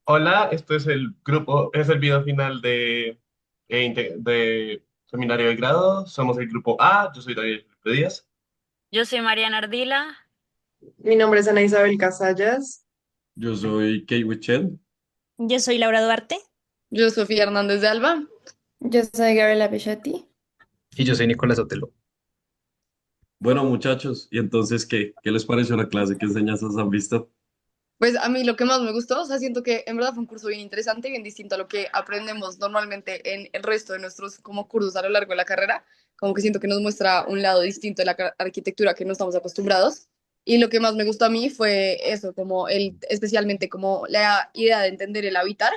Hola, esto es el grupo, es el video final de Seminario de Grado. Somos el grupo A, yo soy David Felipe Díaz. Yo soy Mariana Ardila. Mi nombre es Ana Isabel Casallas. Yo soy Kate Wichel. Yo soy Laura Duarte. Yo, Sofía Hernández de Alba. Yo soy Gabriela Pichetti. Y yo soy Nicolás Otelo. Bueno, muchachos, ¿y entonces qué? ¿Qué les pareció la clase? ¿Qué enseñanzas han visto? Pues a mí lo que más me gustó, o sea, siento que en verdad fue un curso bien interesante, bien distinto a lo que aprendemos normalmente en el resto de nuestros como cursos a lo largo de la carrera. Como que siento que nos muestra un lado distinto de la arquitectura que no estamos acostumbrados. Y lo que más me gustó a mí fue eso, como especialmente como la idea de entender el habitar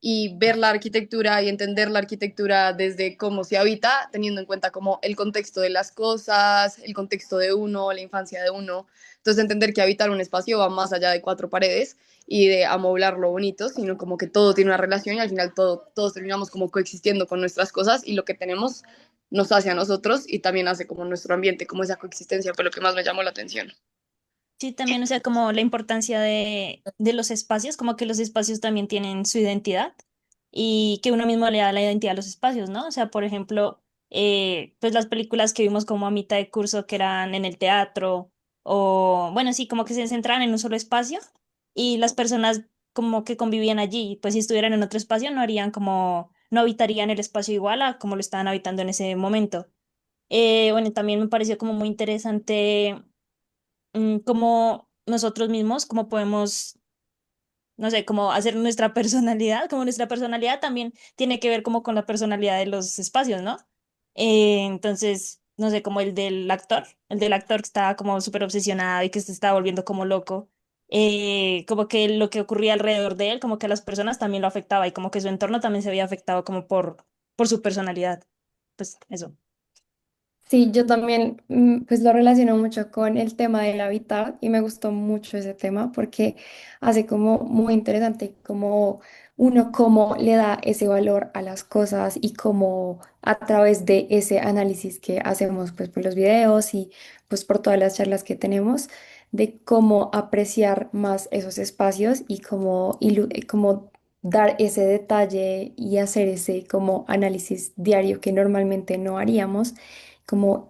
y ver la arquitectura y entender la arquitectura desde cómo se habita, teniendo en cuenta como el contexto de las cosas, el contexto de uno, la infancia de uno. Entonces entender que habitar un espacio va más allá de cuatro paredes y de amoblarlo bonito, sino como que todo tiene una relación y al final todos terminamos como coexistiendo con nuestras cosas y lo que tenemos nos hace a nosotros y también hace como nuestro ambiente, como esa coexistencia fue lo que más me llamó la atención. Sí, también, o sea, como la importancia de los espacios, como que los espacios también tienen su identidad y que uno mismo le da la identidad a los espacios, ¿no? O sea, por ejemplo, pues las películas que vimos como a mitad de curso que eran en el teatro o, bueno, sí, como que se centraban en un solo espacio y las personas como que convivían allí, pues si estuvieran en otro espacio no harían como, no habitarían el espacio igual a como lo estaban habitando en ese momento. Bueno, también me pareció como muy interesante cómo nosotros mismos, cómo podemos, no sé, cómo hacer nuestra personalidad, como nuestra personalidad también tiene que ver como con la personalidad de los espacios, ¿no? Entonces, no sé, como el del actor que estaba como súper obsesionado y que se estaba volviendo como loco, como que lo que ocurría alrededor de él, como que a las personas también lo afectaba y como que su entorno también se había afectado como por su personalidad. Pues eso. Sí, yo también pues lo relaciono mucho con el tema del hábitat y me gustó mucho ese tema porque hace como muy interesante como uno cómo le da ese valor a las cosas y cómo a través de ese análisis que hacemos pues por los videos y pues por todas las charlas que tenemos de cómo apreciar más esos espacios y cómo dar ese detalle y hacer ese como análisis diario que normalmente no haríamos como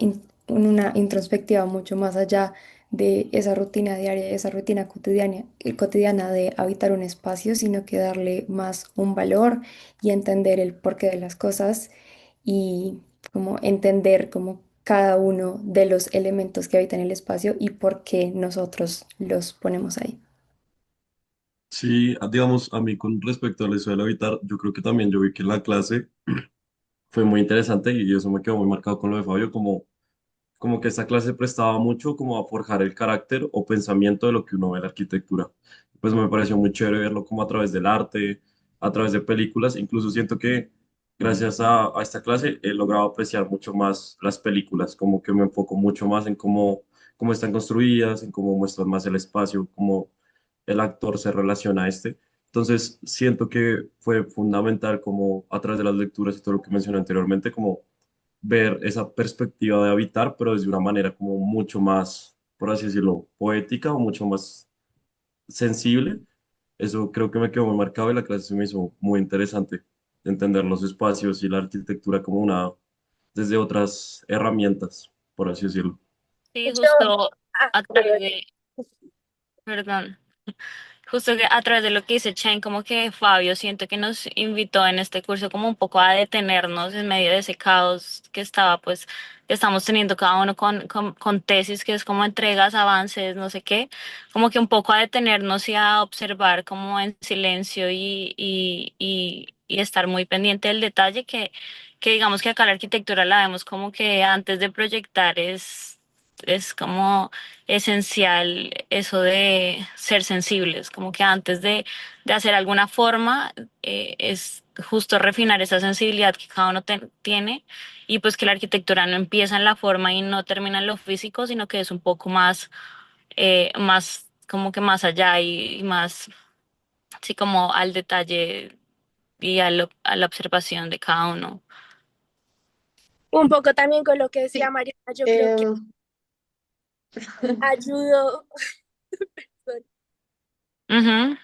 una introspectiva mucho más allá de esa rutina diaria, esa rutina cotidiana de habitar un espacio, sino que darle más un valor y entender el porqué de las cosas y como entender como cada uno de los elementos que habitan el espacio y por qué nosotros los ponemos ahí. Sí, digamos, a mí con respecto al eso del habitar, yo creo que también yo vi que en la clase fue muy interesante y eso me quedó muy marcado con lo de Fabio, como que esta clase prestaba mucho como a forjar el carácter o pensamiento de lo que uno ve en la arquitectura. Pues me pareció muy chévere verlo como a través del arte, a través de películas. Incluso siento que gracias a esta clase he logrado apreciar mucho más las películas, como que me enfoco mucho más en cómo están construidas, en cómo muestran más el espacio, cómo el actor se relaciona a este. Entonces siento que fue fundamental como a través de las lecturas y todo lo que mencioné anteriormente, como ver esa perspectiva de habitar, pero desde una manera como mucho más, por así decirlo, poética o mucho más sensible. Eso creo que me quedó muy marcado y la clase se me hizo muy interesante, entender los espacios y la arquitectura como una, desde otras herramientas, por así decirlo. Sí, Yo, justo ah, a través de, perdón. Justo que a través de lo que dice Chen, como que Fabio siento que nos invitó en este curso como un poco a detenernos en medio de ese caos que estaba, pues, que estamos teniendo cada uno con tesis, que es como entregas, avances, no sé qué, como que un poco a detenernos y a observar como en silencio y estar muy pendiente del detalle que digamos que acá la arquitectura la vemos como que antes de proyectar es como esencial eso de ser sensibles, como que antes de hacer alguna forma es justo refinar esa sensibilidad que cada uno tiene y pues que la arquitectura no empieza en la forma y no termina en lo físico, sino que es un poco más como que más allá y más, así como al detalle y a la observación de cada uno. un poco también con lo que decía Sí, Mariana, yo creo que em, ayudó, Ujú.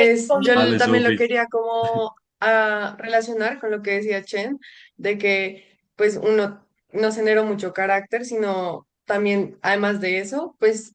Pues yo como, Dale, también lo Sofi. quería como relacionar con lo que decía Chen, de que pues uno no generó mucho carácter, sino también, además de eso, pues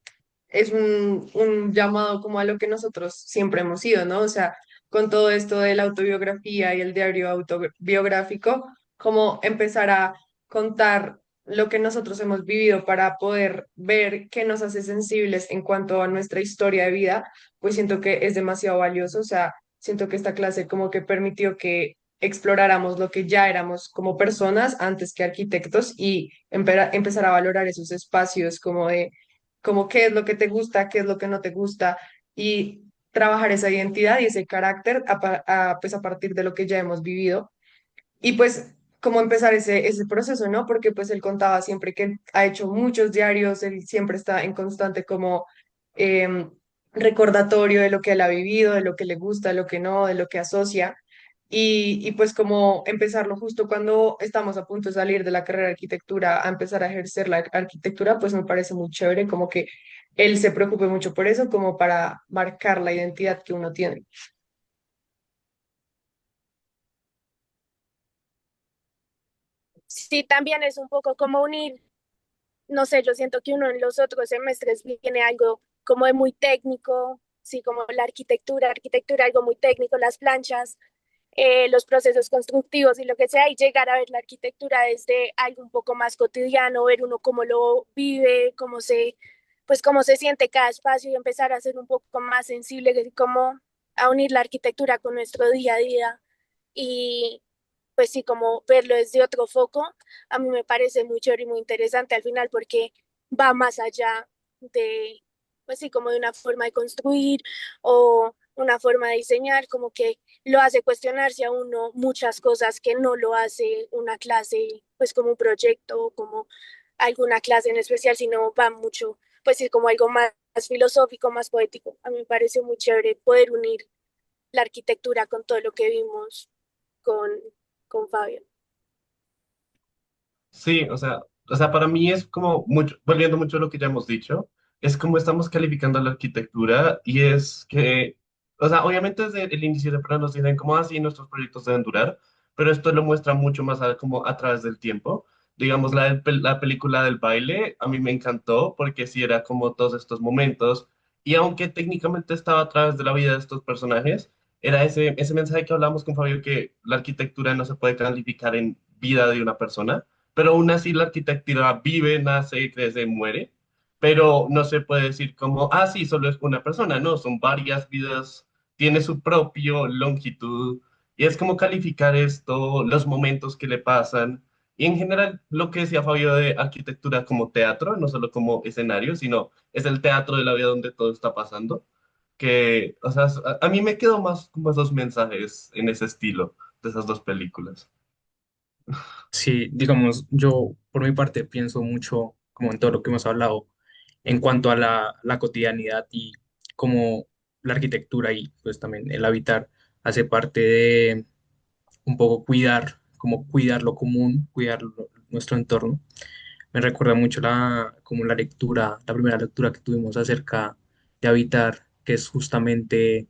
es un llamado como a lo que nosotros siempre hemos sido, ¿no? O sea, con todo esto de la autobiografía y el diario autobiográfico, como empezar a contar lo que nosotros hemos vivido para poder ver qué nos hace sensibles en cuanto a nuestra historia de vida, pues siento que es demasiado valioso. O sea, siento que esta clase como que permitió que exploráramos lo que ya éramos como personas antes que arquitectos y empezar a valorar esos espacios como de, como qué es lo que te gusta, qué es lo que no te gusta y trabajar esa identidad y ese carácter pues a partir de lo que ya hemos vivido. Y pues cómo empezar ese proceso, ¿no? Porque pues él contaba siempre que él ha hecho muchos diarios, él siempre está en constante como em, recordatorio de lo que él ha vivido, de lo que le gusta, de lo que no, de lo que asocia. Y pues como empezarlo justo cuando estamos a punto de salir de la carrera de arquitectura a empezar a ejercer la arquitectura, pues me parece muy chévere, como que él se preocupe mucho por eso, como para marcar la identidad que uno tiene. sí, también es un poco como unir, no sé, yo siento que uno en los otros semestres viene algo como de muy técnico, sí, como la arquitectura algo muy técnico, las planchas, los procesos constructivos y lo que sea, y llegar a ver la arquitectura desde algo un poco más cotidiano, ver uno cómo lo vive, pues cómo se siente cada espacio y empezar a ser un poco más sensible, como a unir la arquitectura con nuestro día a día y pues sí, como verlo desde otro foco, a mí me parece muy chévere y muy interesante al final porque va más allá de, pues sí, como de una forma de construir o una forma de diseñar, como que lo hace cuestionarse a uno muchas cosas que no lo hace una clase, pues como un proyecto o como alguna clase en especial, sino va mucho, pues sí, como algo más filosófico, más poético. A mí me parece muy chévere poder unir la arquitectura con todo lo que vimos con, con Fabio. Sí, o sea, para mí es como mucho, volviendo mucho a lo que ya hemos dicho, es como estamos calificando la arquitectura y es que, o sea, obviamente desde el inicio de nos dicen como así nuestros proyectos deben durar, pero esto lo muestra mucho más como a través del tiempo. Digamos, la película del baile a mí me encantó porque sí era como todos estos momentos y aunque técnicamente estaba a través de la vida de estos personajes, era ese mensaje que hablamos con Fabio que la arquitectura no se puede calificar en vida de una persona, pero aún así la arquitectura vive, nace, crece, muere, pero no se puede decir como, ah, sí, solo es una persona, no, son varias vidas, tiene su propio longitud, y es como calificar esto, los momentos que le pasan, y en general lo que decía Fabio de arquitectura como teatro, no solo como escenario, sino es el teatro de la vida donde todo está pasando, que, o sea, a mí me quedó más como esos mensajes en ese estilo de esas dos películas. Sí, digamos, yo por mi parte pienso mucho, como en todo lo que hemos hablado, en cuanto a la cotidianidad y cómo la arquitectura y pues también el habitar hace parte de un poco cuidar, como cuidar lo común, cuidar nuestro entorno. Me recuerda mucho como la lectura, la primera lectura que tuvimos acerca de habitar, que es justamente,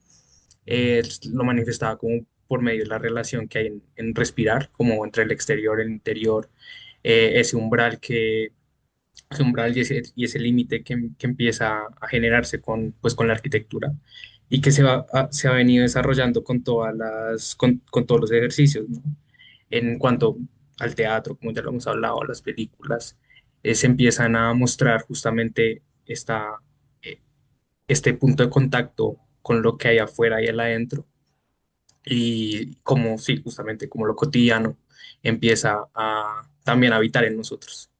lo manifestaba como por medio de la relación que hay en respirar, como entre el exterior y el interior, ese umbral ese umbral y ese límite que empieza a generarse pues, con la arquitectura y que se ha venido desarrollando con con todos los ejercicios, ¿no? En cuanto al teatro, como ya lo hemos hablado, a las películas, se empiezan a mostrar justamente eh, este punto de contacto con lo que hay afuera y el adentro y como, sí, justamente como lo cotidiano empieza a también habitar en nosotros.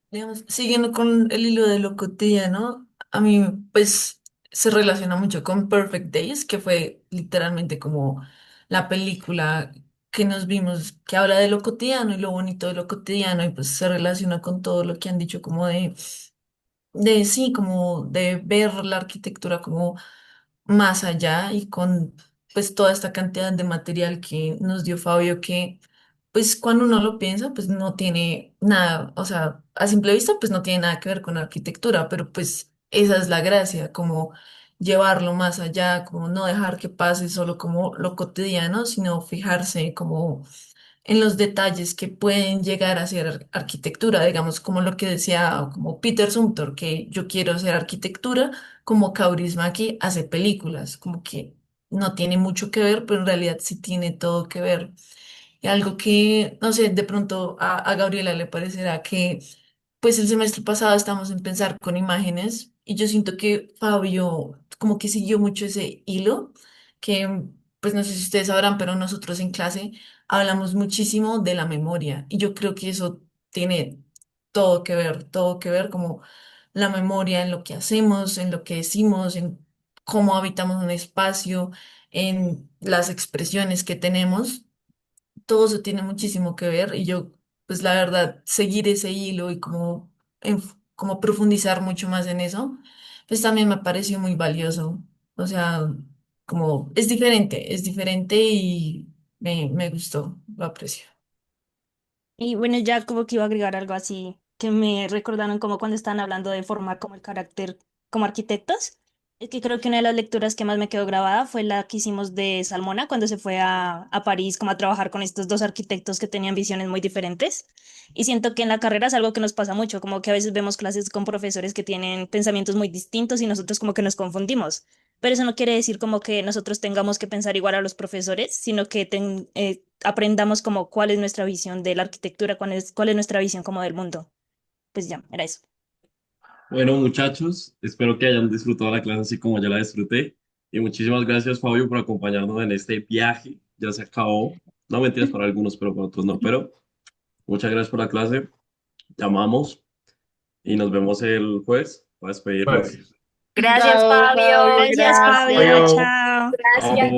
Digamos, siguiendo con el hilo de lo cotidiano, a mí pues se relaciona mucho con Perfect Days, que fue literalmente como la película que nos vimos, que habla de lo cotidiano y lo bonito de lo cotidiano y pues se relaciona con todo lo que han dicho como de sí, como de ver la arquitectura como más allá y con pues toda esta cantidad de material que nos dio Fabio que pues cuando uno lo piensa pues no tiene nada, o sea, a simple vista pues no tiene nada que ver con arquitectura, pero pues esa es la gracia, como llevarlo más allá, como no dejar que pase solo como lo cotidiano, sino fijarse como en los detalles que pueden llegar a ser arquitectura, digamos, como lo que decía como Peter Zumthor, que yo quiero hacer arquitectura, como Kaurismäki hace películas, como que no tiene mucho que ver, pero en realidad sí tiene todo que ver. Y algo que, no sé, de pronto a Gabriela le parecerá que, pues el semestre pasado estamos en pensar con imágenes y yo siento que Fabio como que siguió mucho ese hilo, que pues no sé si ustedes sabrán, pero nosotros en clase hablamos muchísimo de la memoria y yo creo que eso tiene todo que ver como la memoria en lo que hacemos, en lo que decimos, en cómo habitamos un espacio, en las expresiones que tenemos. Todo eso tiene muchísimo que ver y yo, pues la verdad, seguir ese hilo y como, como profundizar mucho más en eso, pues también me pareció muy valioso. O sea, como es diferente y me gustó, lo aprecio. Y bueno, ya como que iba a agregar algo así que me recordaron como cuando estaban hablando de formar como el carácter como arquitectos. Es que creo que una de las lecturas que más me quedó grabada fue la que hicimos de Salmona cuando se fue a París como a trabajar con estos dos arquitectos que tenían visiones muy diferentes. Y siento que en la carrera es algo que nos pasa mucho, como que a veces vemos clases con profesores que tienen pensamientos muy distintos y nosotros como que nos confundimos. Pero eso no quiere decir como que nosotros tengamos que pensar igual a los profesores, sino que aprendamos como cuál es nuestra visión de la arquitectura, cuál es nuestra visión como del mundo. Pues ya, era eso. Bueno, muchachos, espero que hayan disfrutado la clase así como yo la disfruté. Y muchísimas gracias, Fabio, por acompañarnos en este viaje. Ya se acabó. No mentiras para algunos, pero para otros no. Pero muchas gracias por la clase. Te amamos y nos vemos el jueves para Vale. despedirnos. Gracias, Chao, Fabio. Fabio, Gracias, Fabio. gracias. Obvio. Chao. Gracias. Chao.